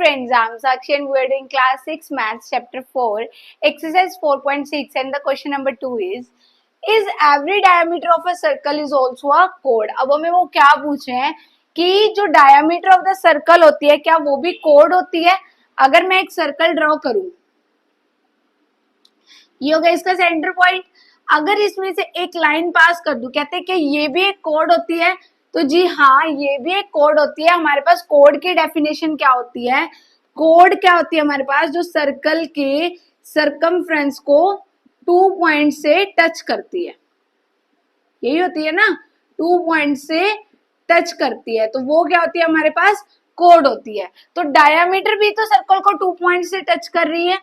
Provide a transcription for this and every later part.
friends, I'm Sakshi and we're doing class 6 maths chapter 4 exercise 4.6 and the question number 2 is every diameter of a circle is also a chord। अब हमें वो क्या पूछ रहे हैं कि जो diameter of the circle होती है क्या वो भी chord होती है। अगर मैं एक सर्कल ड्रॉ करूं, ये होगा इसका सेंटर पॉइंट, अगर इसमें से एक लाइन पास कर दूं, कहते हैं कि ये भी एक कोड होती है, तो जी हाँ ये भी एक कोड होती है। हमारे पास कोड की डेफिनेशन क्या होती है, कोड क्या होती है हमारे पास, जो सर्कल के सर्कमफ्रेंस को 2 पॉइंट से टच करती है, यही होती है ना, 2 पॉइंट से टच करती है, तो वो क्या होती है हमारे पास, कोड होती है। तो डायमीटर भी तो सर्कल को 2 पॉइंट से टच कर रही है,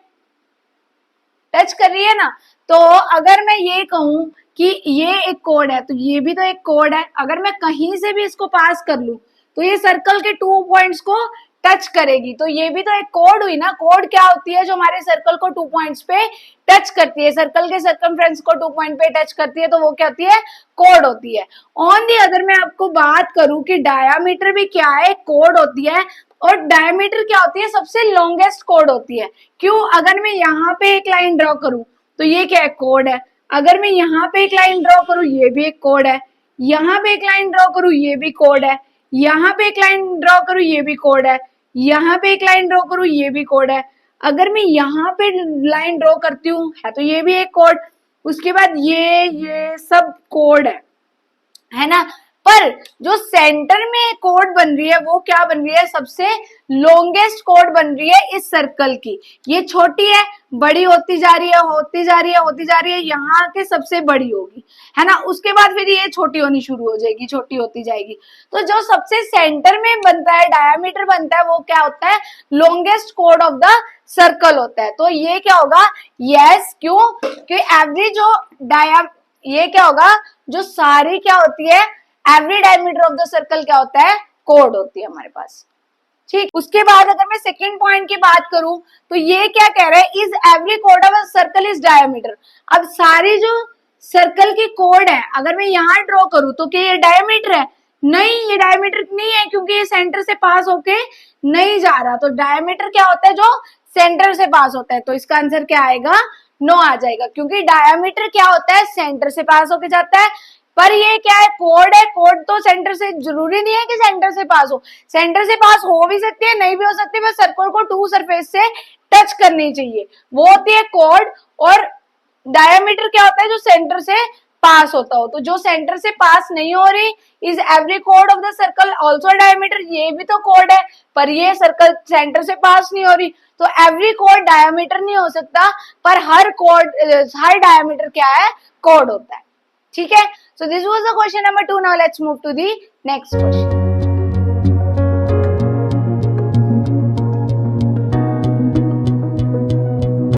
टच कर रही है ना। तो अगर मैं ये कहूं कि ये एक कोड है तो ये भी तो एक कोड है, अगर मैं कहीं से भी इसको पास कर लूं तो ये सर्कल के 2 पॉइंट्स को टच करेगी, तो ये भी तो एक कोड हुई ना। कोड क्या होती है, जो हमारे सर्कल को 2 पॉइंट्स पे टच करती है, सर्कल के सर्कमफ्रेंस को 2 पॉइंट पे टच करती है, तो वो क्या होती है, कोड होती है। ऑन दी अदर मैं आपको बात करूं कि डायामीटर भी क्या है, कोड होती है, और डायमीटर क्या होती है, सबसे लॉन्गेस्ट कोड होती है। क्यों, अगर मैं यहाँ पे एक लाइन ड्रॉ करूं तो ये क्या है, कोड है। अगर मैं यहाँ पे एक लाइन ड्रॉ करूं ये भी एक कोड है, यहाँ पे एक लाइन ड्रॉ करूं ये भी कोड है, यहाँ पे एक लाइन ड्रॉ करूं ये भी कोड है, यहाँ पे एक लाइन ड्रॉ करूं ये भी कोड है। अगर मैं यहाँ पे लाइन ड्रॉ करती हूँ है तो ये भी एक कोड, उसके बाद ये सब कोड है ना। पर जो सेंटर में कोड बन रही है वो क्या बन रही है, सबसे लॉन्गेस्ट कोड बन रही है इस सर्कल की। ये छोटी है, बड़ी होती जा रही है, होती जा रही है, होती जा रही है, यहाँ के सबसे बड़ी होगी, है ना। उसके बाद फिर ये छोटी होनी शुरू हो जाएगी, छोटी होती जाएगी। तो जो सबसे सेंटर में बनता है, डायमीटर बनता है, वो क्या होता है, longest code of the circle होता है। तो ये क्या होगा, यस, क्यों, क्योंकि एवरी जो ये क्या होगा, जो सारी क्या होती है, every diameter of the circle क्या होता है, कोड होती है हमारे पास। ठीक, उसके बाद अगर मैं सेकंड पॉइंट की बात करूं तो ये क्या कह रहा है, is every code of a circle is diameter. अब सारी जो सर्कल की कोड है अगर मैं यहाँ ड्रॉ करूं तो क्या ये डायमीटर है, नहीं, ये डायमीटर नहीं है, क्योंकि ये सेंटर से पास होके नहीं जा रहा। तो डायमीटर क्या होता है, जो सेंटर से पास होता है। तो इसका आंसर क्या आएगा, नो आ जाएगा, क्योंकि डायमीटर क्या होता है, सेंटर से पास होके जाता है। पर ये क्या है, कोड है, कोड तो सेंटर से, जरूरी नहीं है कि सेंटर से पास हो, सेंटर से पास हो भी सकती है, नहीं भी हो सकती, बस सर्कल को 2 सरफेस से टच करनी चाहिए, वो होती है कोड। और डायमीटर क्या होता है, जो सेंटर से पास होता हो। तो जो सेंटर से पास नहीं हो रही, is every code of the circle also diameter, ये भी तो कोड है, पर ये सर्कल सेंटर से पास नहीं हो रही, तो एवरी कोड डायमीटर नहीं हो सकता, पर हर कोड, हर डायमीटर क्या है, कोड होता है। ठीक है, so this was the question number 2. Now let's move to the next question.